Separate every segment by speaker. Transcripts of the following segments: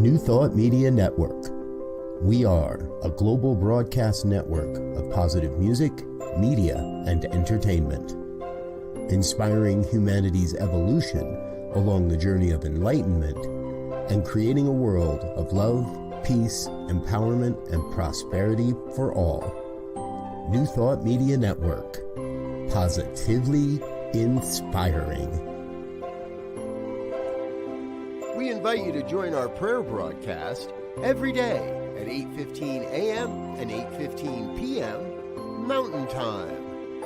Speaker 1: New Thought Media Network. We are a global broadcast network of positive music, media, and entertainment, inspiring humanity's evolution along the journey of enlightenment and creating a world of love, peace, empowerment, and prosperity for all. New Thought Media Network. Positively inspiring. We invite you to join our prayer broadcast every day at 8:15 a.m. and 8:15 p.m. Mountain Time.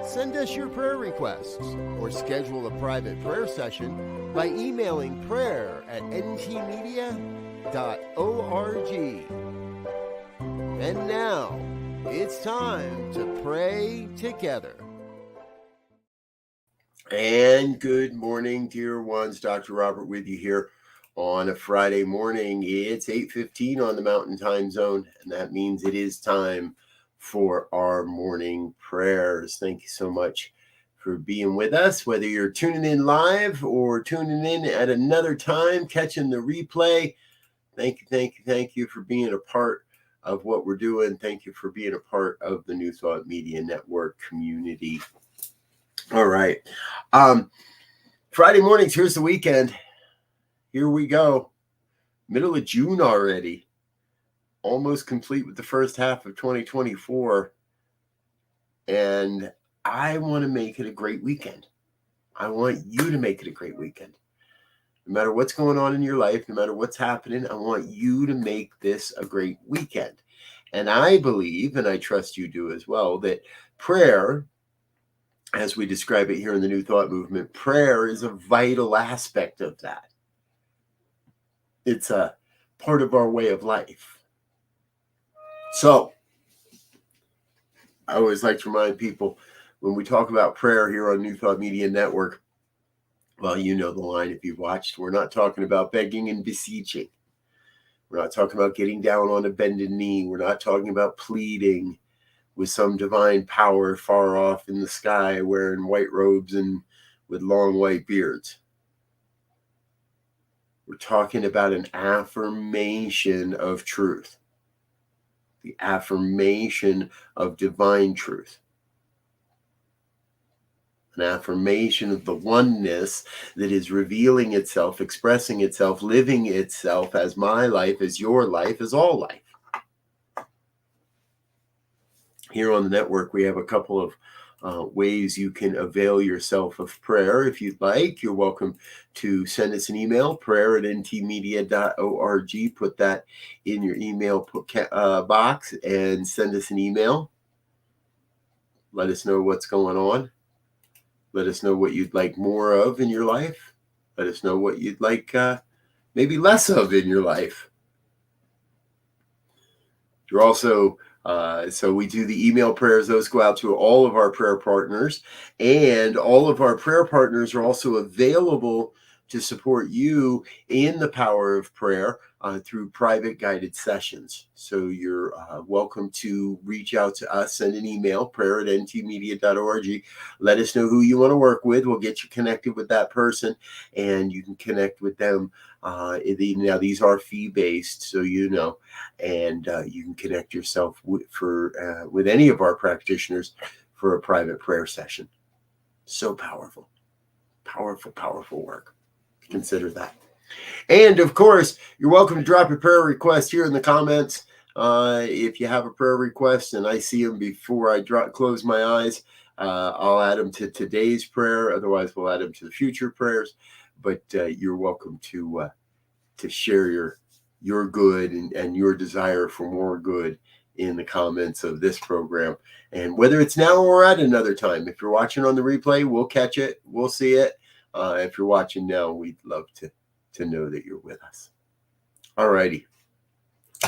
Speaker 1: Send us your prayer requests or schedule a private prayer session by emailing prayer@ntmedia.org. And now, it's time to pray together. And good morning, dear ones. Dr. Robert with you here on a Friday morning. It's 8:15 on the Mountain Time Zone, and that means it is time for our morning prayers. Thank you so much for being with us, whether you're tuning in live or tuning in at another time, catching the replay. Thank you for being a part of what we're doing. Thank you for being a part of the New Thought Media Network community. All right. Friday mornings, here's the weekend. Here we go. Middle of June already. Almost complete with the first half of 2024. And I want to make it a great weekend. I want you to make it a great weekend. No matter what's going on in your life, no matter what's happening, I want you to make this a great weekend. And I believe, and I trust you do as well, that prayer, as we describe it here in the New Thought Movement, prayer is a vital aspect of that. It's a part of our way of life. So, I always like to remind people when we talk about prayer here on New Thought Media Network, well, you know the line if you've watched. We're not talking about begging and beseeching. We're not talking about getting down on a bended knee. We're not talking about pleading with some divine power far off in the sky wearing white robes and with long white beards. We're talking about an affirmation of truth, the affirmation of divine truth, an affirmation of the oneness that is revealing itself, expressing itself, living itself as my life, as your life, as all life. Here on the network, we have a couple of ways you can avail yourself of prayer. If you'd like, you're welcome to send us an email, prayer@ntmedia.org. Put that in your email box and send us an email. Let us know what's going on. Let us know what you'd like more of in your life. Let us know what you'd like maybe less of in your life. You're also so we do the email prayers. Those go out to all of our prayer partners, and all of our prayer partners are also available to support you in the power of prayer through private guided sessions. So you're welcome to reach out to us, send an email, prayer@ntmedia.org. Let us know who you want to work with. We'll get you connected with that person, and you can connect with them. Now, these are fee-based, so you know, and you can connect yourself with any of our practitioners for a private prayer session. So powerful, powerful, powerful work. Consider that. And of course, you're welcome to drop your prayer request here in the comments. If you have a prayer request and I see them before I close my eyes, I'll add them to today's prayer. Otherwise, we'll add them to the future prayers. But you're welcome to share your good and your desire for more good in the comments of this program. And whether it's now or at another time, if you're watching on the replay, we'll catch it. We'll see it. If you're watching now, we'd love to know that you're with us. All righty.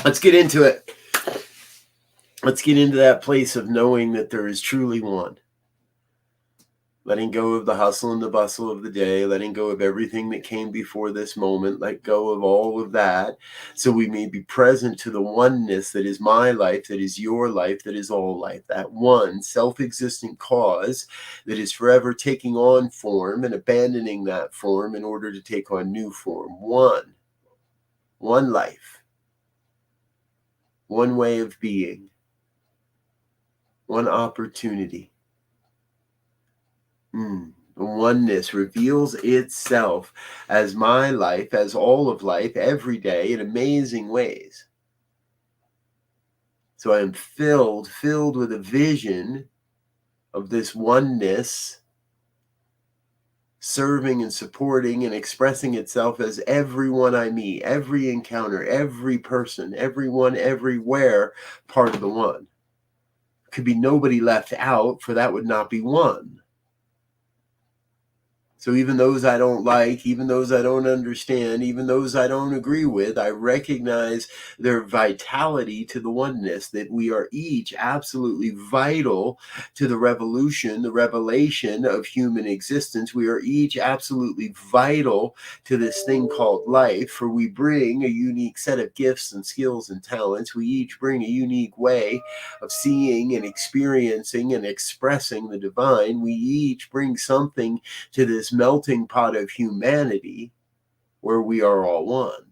Speaker 1: Let's get into it. Let's get into that place of knowing that there is truly one. Letting go of the hustle and the bustle of the day, letting go of everything that came before this moment, let go of all of that, so we may be present to the oneness that is my life, that is your life, that is all life, that one self-existent cause that is forever taking on form and abandoning that form in order to take on new form. One one life, one way of being, one opportunity. Oneness reveals itself as my life, as all of life, every day in amazing ways. So I am filled with a vision of this oneness serving and supporting and expressing itself as everyone I meet, every encounter, every person, everyone, everywhere, part of the one. Could be nobody left out, for that would not be one. So even those I don't like, even those I don't understand, even those I don't agree with, I recognize their vitality to the oneness, that we are each absolutely vital to the revolution, the revelation of human existence. We are each absolutely vital to this thing called life, for we bring a unique set of gifts and skills and talents. We each bring a unique way of seeing and experiencing and expressing the divine. We each bring something to this melting pot of humanity where we are all one.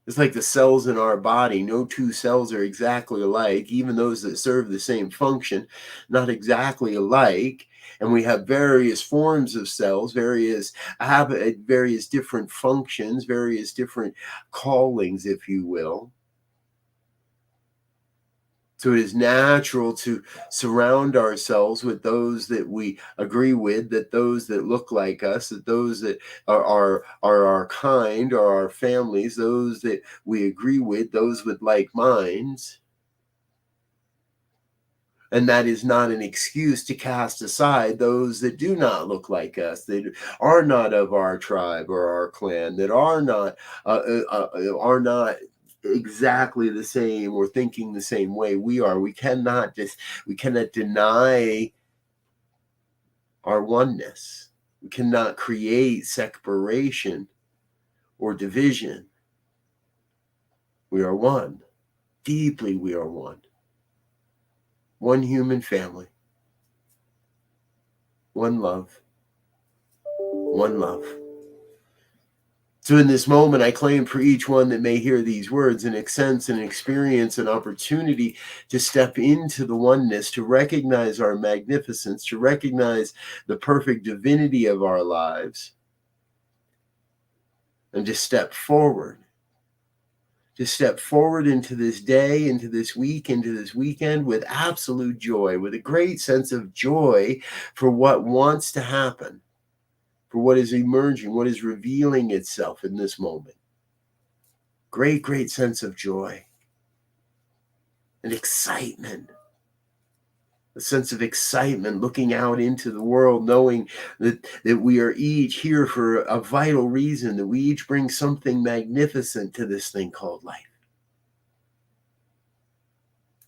Speaker 1: It's like the cells in our body. No two cells are exactly alike, even those that serve the same function, not exactly alike. And we have various forms of cells, various different functions, various different callings, if you will. So it is natural to surround ourselves with those that we agree with, that those that look like us, that those that are our kind, are our families, those that we agree with, those with like minds. And that is not an excuse to cast aside those that do not look like us, that are not of our tribe or our clan, that are not exactly the same or thinking the same way we are. We cannot deny our oneness. We cannot create separation or division. We are one. Deeply we are one. One human family. One love. One love. So in this moment, I claim for each one that may hear these words and sense and experience an opportunity to step into the oneness, to recognize our magnificence, to recognize the perfect divinity of our lives, and to step forward. To step forward into this day, into this week, into this weekend with absolute joy, with a great sense of joy for what wants to happen, for what is emerging, what is revealing itself in this moment. Great sense of joy and excitement. A sense of excitement looking out into the world, knowing that we are each here for a vital reason, that we each bring something magnificent to this thing called life.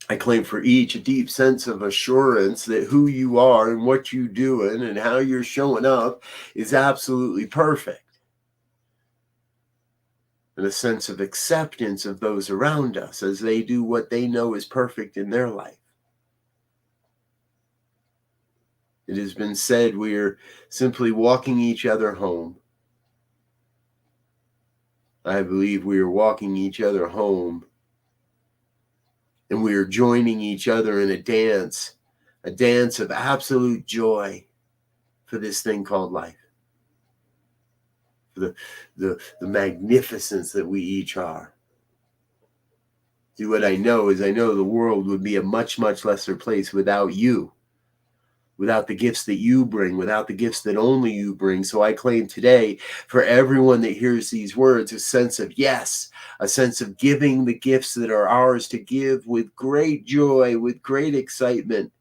Speaker 1: I claim for each a deep sense of assurance that who you are and what you're doing and how you're showing up is absolutely perfect. And a sense of acceptance of those around us as they do what they know is perfect in their life. It has been said we are simply walking each other home. I believe we are walking each other home, and we are joining each other in a dance of absolute joy for this thing called life, for the magnificence that we each are. See, what I know is I know the world would be a much lesser place without you, without the gifts that you bring, without the gifts that only you bring. So I claim today for everyone that hears these words, a sense of yes, a sense of giving the gifts that are ours to give with great joy, with great excitement,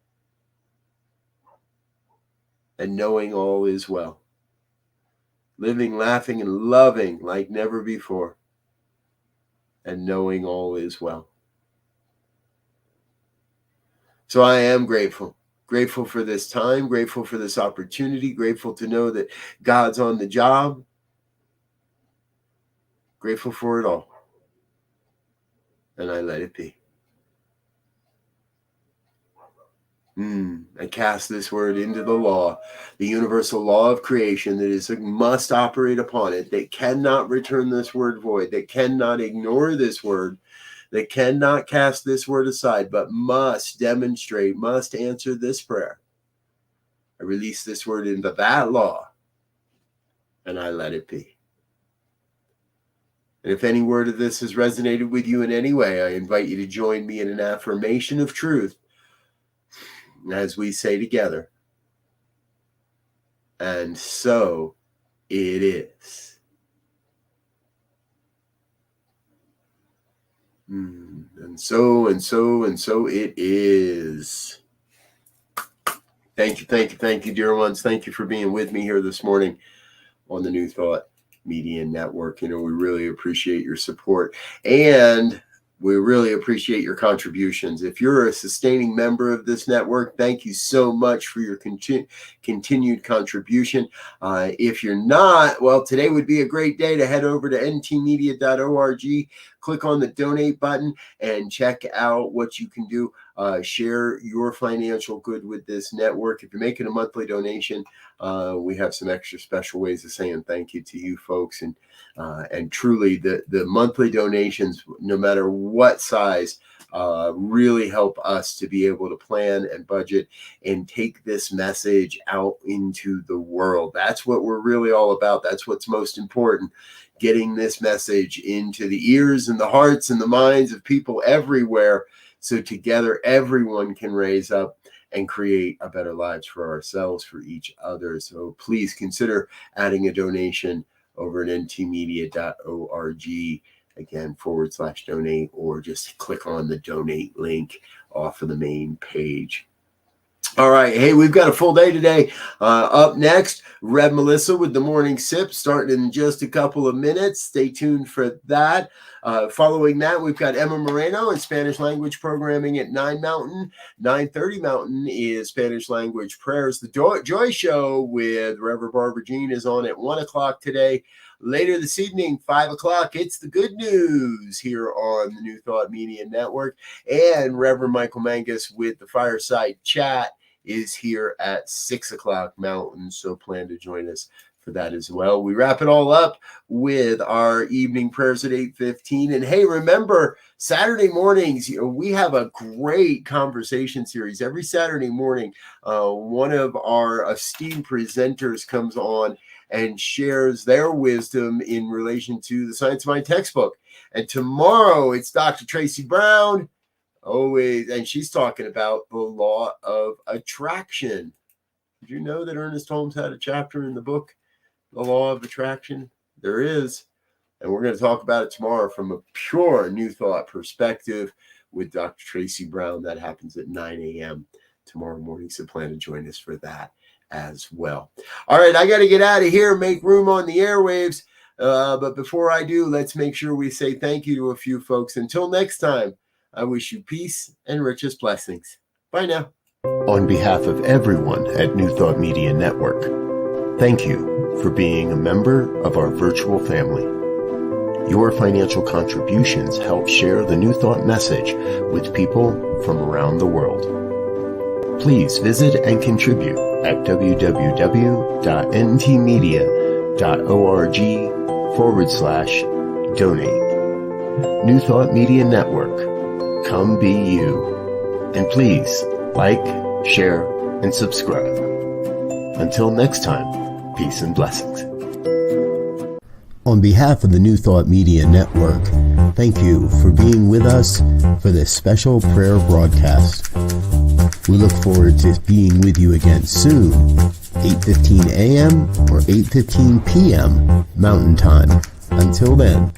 Speaker 1: and knowing all is well. Living, laughing, and loving like never before, and knowing all is well. So I am grateful. Grateful for this time, grateful for this opportunity, grateful to know that God's on the job, grateful for it all. And I let it be. And cast this word into the law, the universal law of creation that is must operate upon it, that cannot return this word void, that cannot ignore this word, that cannot cast this word aside, but must demonstrate, must answer this prayer. I release this word into that law, and I let it be. And if any word of this has resonated with you in any way, I invite you to join me in an affirmation of truth as we say together, and so it is. And so it is. Thank you, dear ones. Thank you for being with me here this morning on the New Thought Media Network. We really appreciate your support, and we really appreciate your contributions. If you're a sustaining member of this network, thank you so much for your continued contribution. If you're not, well, today would be a great day to head over to ntmedia.org, click on the donate button, and check out what you can do. Share your financial good with this network. If you're making a monthly donation, we have some extra special ways of saying thank you to you folks. And truly, the monthly donations, no matter what size, really help us to be able to plan and budget and take this message out into the world. That's what we're really all about. That's what's most important. Getting this message into the ears and the hearts and the minds of people everywhere, so together everyone can raise up and create a better lives for ourselves, for each other. So please consider adding a donation over at ntmedia.org, again, /donate, or just click on the donate link off of the main page. All right. Hey, we've got a full day today. Up next, Rev Melissa with the Morning Sip, starting in just a couple of minutes. Stay tuned for that. Following that, we've got Emma Moreno in Spanish language programming at 9 Mountain. 9:30 Mountain is Spanish language prayers. The Joy Show with Reverend Barbara Jean is on at 1 o'clock today. Later this evening, 5 o'clock, it's the good news here on the New Thought Media Network. And Reverend Michael Mangus with the Fireside Chat is here at 6 o'clock Mountain. So plan to join us for that as well. We wrap it all up with our evening prayers at 8:15. And hey, remember, Saturday mornings, we have a great conversation series. Every Saturday morning, one of our esteemed presenters comes on and shares their wisdom in relation to the Science of Mind textbook. And tomorrow, it's Dr. Tracy Brown, always, and she's talking about the law of attraction. Did you know that Ernest Holmes had a chapter in the book, The Law of Attraction? There is. And we're going to talk about it tomorrow from a pure New Thought perspective with Dr. Tracy Brown. That happens at 9 a.m. tomorrow morning. So plan to join us for that as well. All right, I got to get out of here, make room on the airwaves. But before I do, let's make sure we say thank you to a few folks. Until next time, I wish you peace and richest blessings. Bye now.
Speaker 2: On behalf of everyone at New Thought Media Network, thank you for being a member of our virtual family. Your financial contributions help share the New Thought message with people from around the world. Please visit and contribute at www.ntmedia.org/donate. New Thought Media Network. Come be you. And please like, share, and subscribe. Until next time, peace and blessings.
Speaker 3: On behalf of the New Thought Media Network, thank you for being with us for this special prayer broadcast. We look forward to being with you again soon, 8:15 a.m. or 8:15 p.m. Mountain Time. Until then.